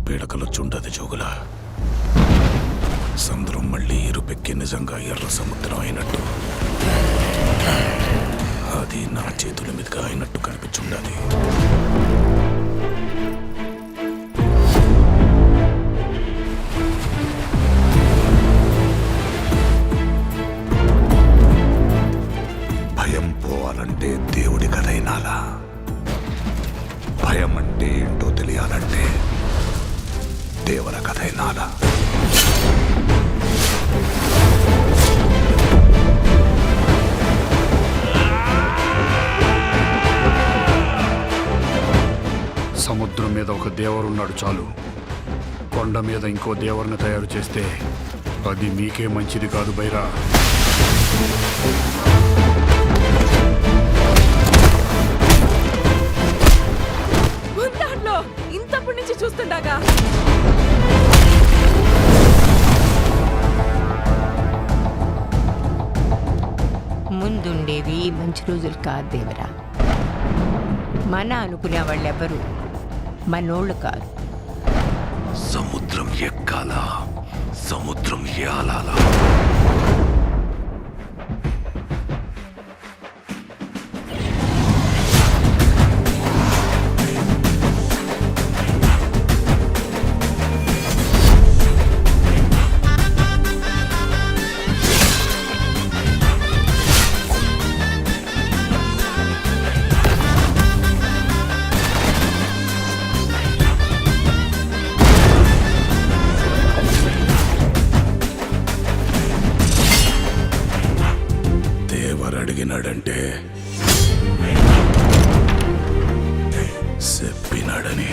పీడకలొచ్చుండదు జోగుల. సముద్రం మళ్ళీ ఇరుపెక్కి నిజంగా ఎర్ర సముద్రం అయినట్టు, అది నా చేతుల మీదుగా అయినట్టు కనిపించుండది. భయం పోవాలంటే దేవుడి కథైనాలా, భయం అంటే ఏంటో తెలియాలంటే దేవర కథైనాలా. సముద్రం మీద ఒక దేవరున్నాడు చాలు, కొండ మీద ఇంకో దేవరుని తయారు చేస్తే అది మీకే మంచిది కాదు బైరా. ఇంతప్పటి నుంచి చూస్తుండగా ముందుండేవి మంచి రోజులు కాదు దేవరా. మన అనుకునే వాళ్ళెవ్వరూ మనోళ్ళు కాదు. సముద్రం ఎక్కాలా, సముద్రం ఏలాలా. అడిగినాడంటే చెప్పినాడని